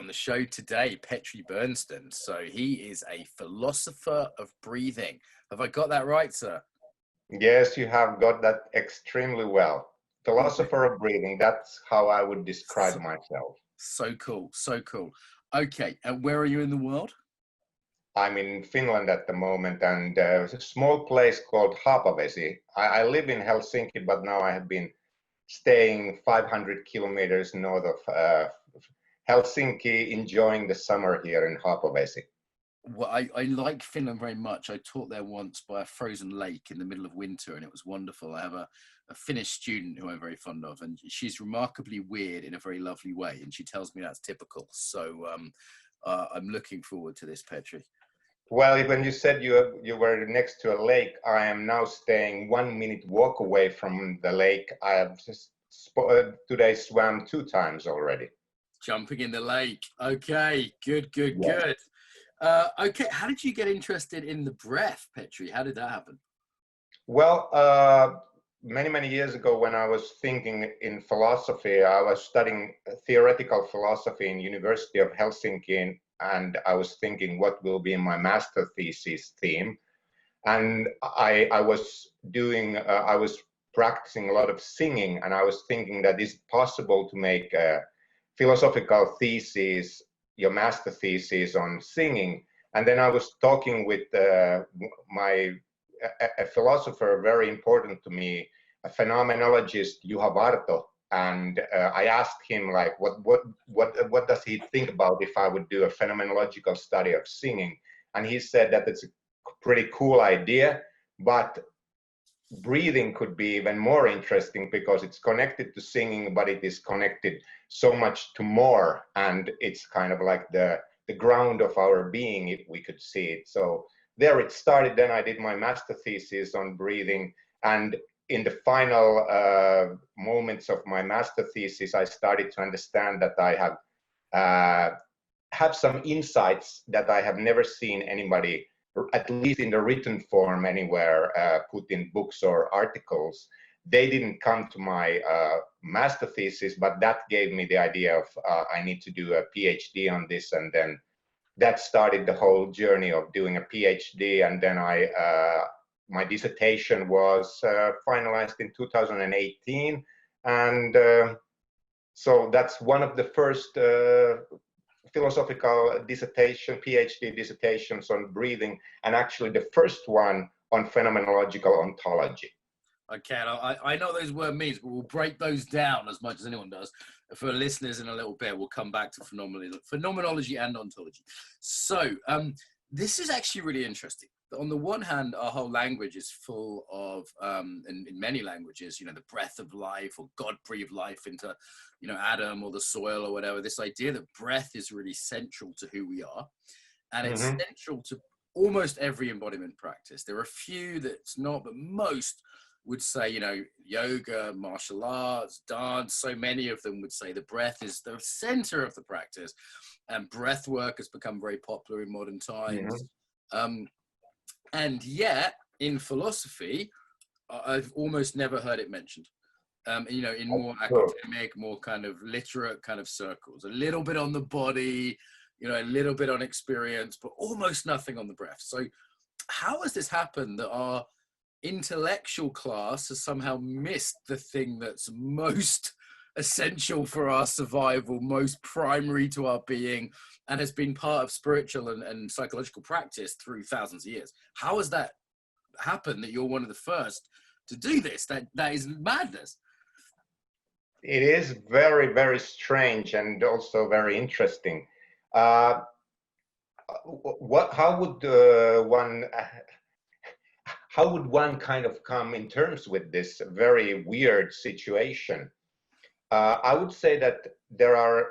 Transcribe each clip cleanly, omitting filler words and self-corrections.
the show today, Petri Berndtson. So he is a philosopher of breathing. Have I got that right, sir? Yes, you have got that extremely well. Philosopher of breathing, that's how I would describe myself. So cool, so cool. Okay, and where are you in the world? I'm in Finland at the moment, and it's a small place called Haapavesi. I live in Helsinki, but now I have been staying 500 kilometers north of Helsinki, enjoying the summer here in Haapavesi. Well, I like Finland very much. I taught there once by a frozen lake in the middle of winter, and it was wonderful. I have a Finnish student who I'm very fond of, and she's remarkably weird in a very lovely way, and she tells me that's typical. So I'm looking forward to this, Petri. Well, when you said you were next to a lake, I am now staying 1 minute walk away from the lake. I have just today swam 2 times already. Jumping in the lake. Okay, good. Okay, how did you get interested in the breath, Petri? How did that happen? Well, many years ago, when I was thinking in philosophy, I was studying theoretical philosophy in University of Helsinki, and I was thinking what will be my master thesis theme. And I was practicing a lot of singing, and I was thinking that is it possible to make a philosophical thesis, your master thesis on singing. And then I was talking with a philosopher very important to me, a phenomenologist, Juha Varto, and I asked him like, what does he think about if I would do a phenomenological study of singing? And he said that it's a pretty cool idea, but breathing could be even more interesting because it's connected to singing, but it is connected so much to more, and it's kind of like the ground of our being, if we could see it. So there it started. Then I did my master thesis on breathing, and in the final moments of my master thesis, I started to understand that I have some insights that I have never seen anybody, at least in the written form anywhere, put in books or articles. They didn't come to my master thesis, but that gave me the idea of I need to do a PhD on this, and then that started the whole journey of doing a PhD. And then my dissertation was finalized in 2018, and so that's one of the first philosophical PhD dissertations on breathing, and actually the first one on phenomenological ontology. Okay, I know those word means, but we'll break those down as much as anyone does. For listeners in a little bit, we'll come back to phenomenology and ontology. So this is actually really interesting. On the one hand, our whole language is full of, in many languages, the breath of life, or God breathed life into, Adam or the soil or whatever. This idea that breath is really central to who we are, and it's central to almost every embodiment practice. There are a few that's not, but most would say, yoga, martial arts, dance, so many of them would say the breath is the center of the practice, and breath work has become very popular in modern times. And yet in philosophy, I've almost never heard it mentioned, in more academic, more kind of literate kind of circles, a little bit on the body, a little bit on experience, but almost nothing on the breath. So how has this happened that our intellectual class has somehow missed the thing that's most essential for our survival, most primary to our being, and has been part of spiritual and psychological practice through thousands of years? How has that happened that you're one of the first to do this? That is madness. It is very, very strange and also very interesting. How would one kind of come in terms with this very weird situation? I would say that there are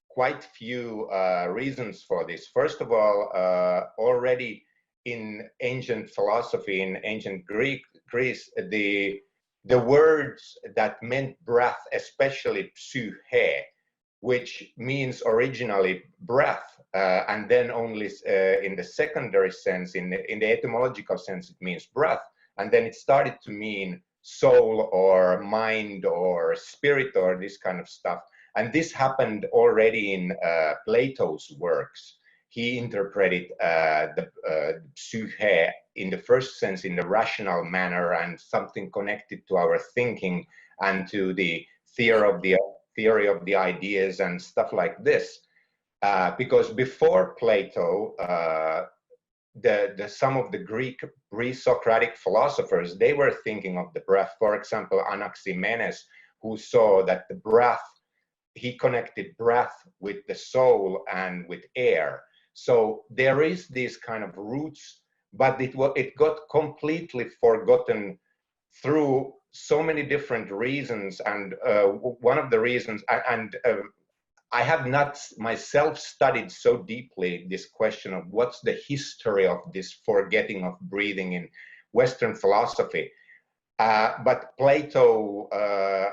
quite few reasons for this. First of all, already in ancient philosophy, in ancient Greece, the words that meant breath, especially psyche, which means originally breath, and then only in the secondary sense, in the etymological sense, it means breath, and then it started to mean soul or mind or spirit or this kind of stuff. And this happened already in Plato's works. He interpreted the psyche in the first sense in the rational manner and something connected to our thinking and to the theory of the ideas and stuff like this. Because before Plato, some of the Greek pre-Socratic philosophers, they were thinking of the breath. For example, Anaximenes, who saw that the breath, he connected breath with the soul and with air. So there is these kind of roots, but it got completely forgotten through so many different reasons. And one of the reasons, I have not myself studied so deeply this question of what's the history of this forgetting of breathing in Western philosophy. But Plato,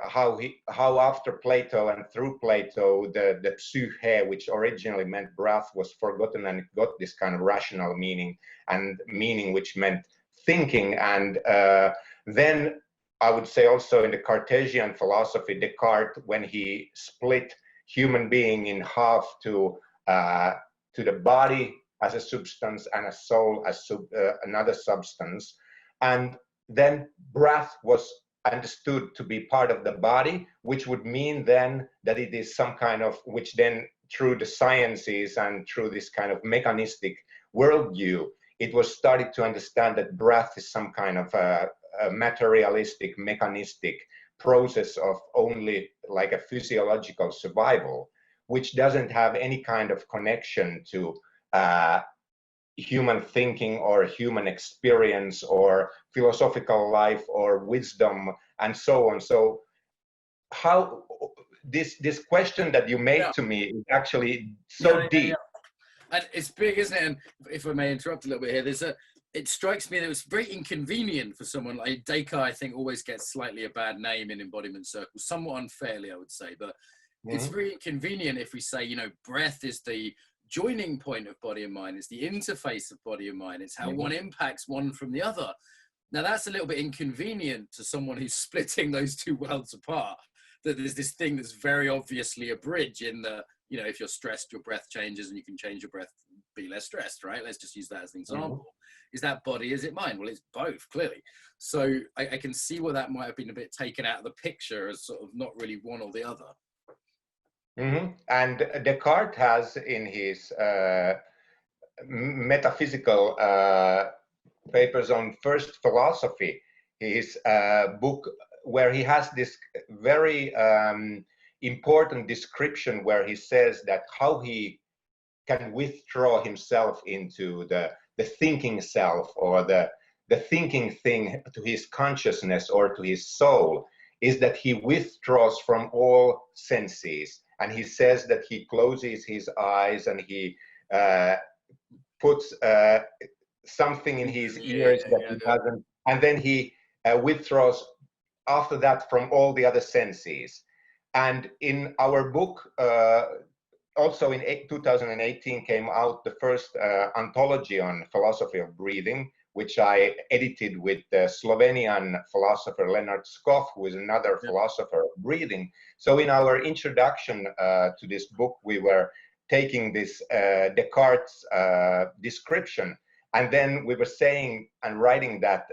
how after Plato and through Plato, the psyche, which originally meant breath, was forgotten, and it got this kind of rational meaning, and meaning which meant thinking. And then I would say also in the Cartesian philosophy, Descartes, when he split human being in half to the body as a substance and a soul as another substance, and then breath was understood to be part of the body, which would mean then that it is some kind of, which then through the sciences and through this kind of mechanistic worldview, it was started to understand that breath is some kind of a materialistic, mechanistic process of only like a physiological survival, which doesn't have any kind of connection to human thinking or human experience or philosophical life or wisdom and so on. So how this question that you make to me is actually so deep. And it's big, isn't it? And if I may interrupt a little bit here, it strikes me that it's very inconvenient for someone like Descartes. I think always gets slightly a bad name in embodiment circles, somewhat unfairly, I would say, but it's very inconvenient if we say, breath is the joining point of body and mind, it's the interface of body and mind, it's how one impacts one from the other. Now that's a little bit inconvenient to someone who's splitting those two worlds apart, that there's this thing that's very obviously a bridge in the, if you're stressed, your breath changes and you can change your breath, be less stressed, right? Let's just use that as an example. Is that body, is it mind? Well, it's both, clearly. So I can see where that might have been a bit taken out of the picture as sort of not really one or the other. And Descartes has in his metaphysical papers on first philosophy, his book, where he has this very important description where he says that how he can withdraw himself into the thinking self or the thinking thing to his consciousness or to his soul is that he withdraws from all senses. And he says that he closes his eyes and he puts something in his ears that he doesn't, and then he withdraws after that from all the other senses. And in our book, also in 2018 came out the first ontology on philosophy of breathing, which I edited with the Slovenian philosopher Leonard Skov, who is another philosopher of breathing. So in our introduction to this book, we were taking this Descartes' description, and then we were saying and writing that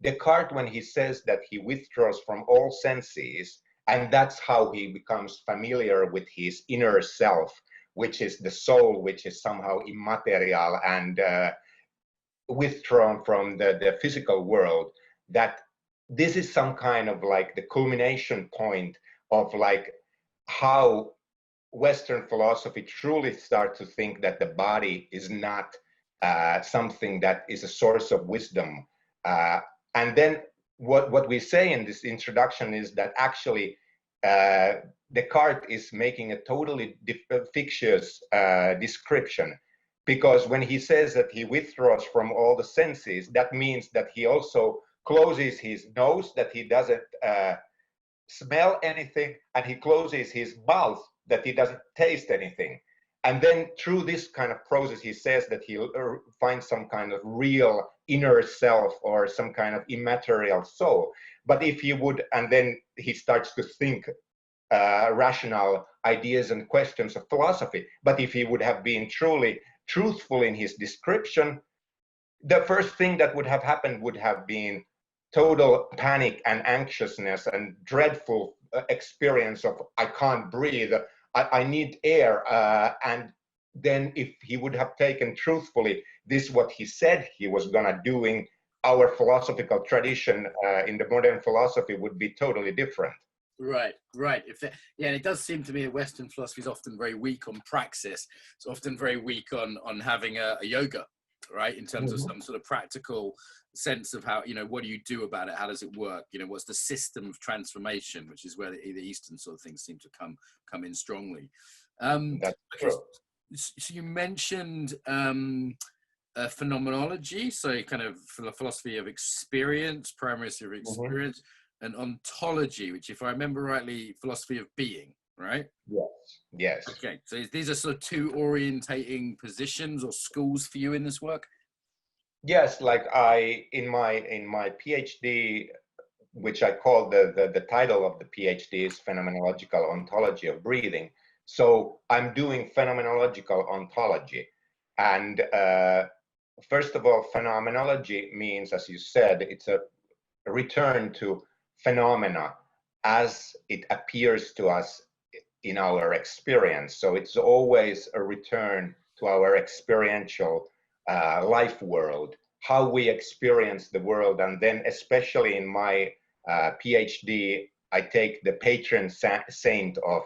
Descartes, when he says that he withdraws from all senses, and that's how he becomes familiar with his inner self, which is the soul, which is somehow immaterial and withdrawn from the physical world, that this is some kind of like the culmination point of like how Western philosophy truly starts to think that the body is not something that is a source of wisdom. And then what we say in this introduction is that actually Descartes is making a totally fictitious description, because when he says that he withdraws from all the senses, that means that he also closes his nose, that he doesn't smell anything, and he closes his mouth, that he doesn't taste anything. And then through this kind of process, he says that he'll find some kind of real inner self or some kind of immaterial soul. But if he would, and then he starts to think rational ideas and questions of philosophy. But if he would have been truly truthful in his description, the first thing that would have happened would have been total panic and anxiousness and dreadful experience of, I can't breathe, I need air. And then if he would have taken truthfully this what he said he was gonna doing, our philosophical tradition in the modern philosophy would be totally different. Right. Yeah, and it does seem to me that Western philosophy is often very weak on praxis. It's often very weak on having a yoga, right? In terms of some sort of practical sense of how, what do you do about it? How does it work? What's the system of transformation, which is where the Eastern sort of things seem to come in strongly. That's true. So you mentioned phenomenology, so kind of the philosophy of experience, primacy of experience, and ontology, which, if I remember rightly, philosophy of being, right? Yes. Okay, so these are sort of two orientating positions or schools for you in this work? Yes, like in my PhD, which I call the title of the PhD is Phenomenological Ontology of Breathing. So I'm doing phenomenological ontology. And first of all, phenomenology means, as you said, it's a return to phenomena as it appears to us in our experience. So it's always a return to our experiential life world, how we experience the world. And then especially in my PhD, I take the patron saint of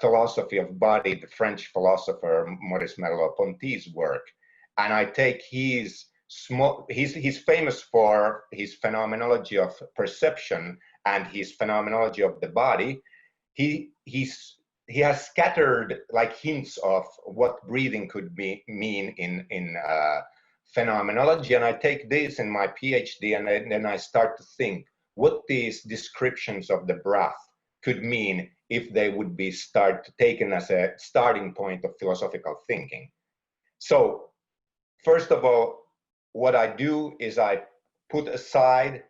philosophy of body, the French philosopher Maurice Merleau Ponty's work. And I take he's famous for his phenomenology of perception and his phenomenology of the body. He has scattered like hints of what breathing could mean in phenomenology, and I take this in my PhD, and then I start to think what these descriptions of the breath could mean if they would be taken as a starting point of philosophical thinking. So first of all, what I do is I put aside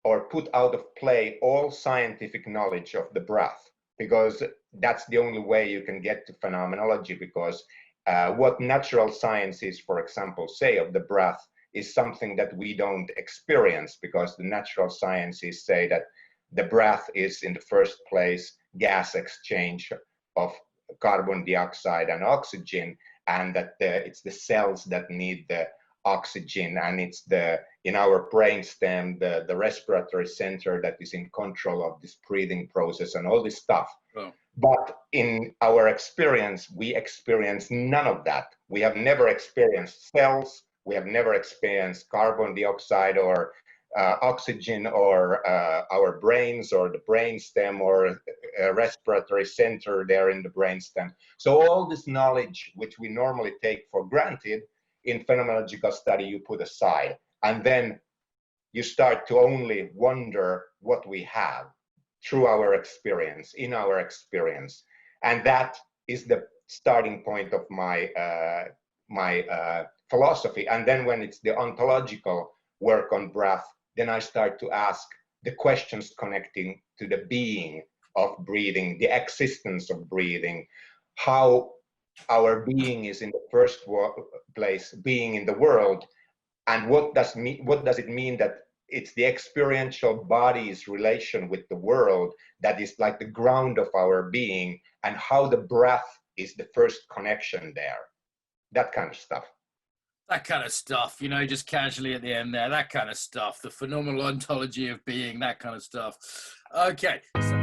or put out of play all scientific knowledge of the breath, because that's the only way you can get to phenomenology, because what natural sciences, for example, say of the breath is something that we don't experience, because the natural sciences say that the breath is in the first place gas exchange of carbon dioxide and oxygen, and that it's the cells that need the oxygen, and it's in our brainstem the respiratory center that is in control of this breathing process and all this stuff. But in our experience, we experience none of that. We have never experienced cells, we have never experienced carbon dioxide or oxygen, or our brains or the brainstem or a respiratory center there in the brainstem. So all this knowledge which we normally take for granted in phenomenological study, you put aside, and then you start to only wonder what we have through our experience, in our experience. And that is the starting point of my philosophy. And then when it's the ontological work on breath, then I start to ask the questions connecting to the being of breathing, the existence of breathing, how our being is in the first place being in the world, and what does it mean that it's the experiential body's relation with the world that is like the ground of our being, and how the breath is the first connection there. That kind of stuff. That kind of stuff, just casually at the end there, that kind of stuff, the phenomenal ontology of being, that kind of stuff. Okay. So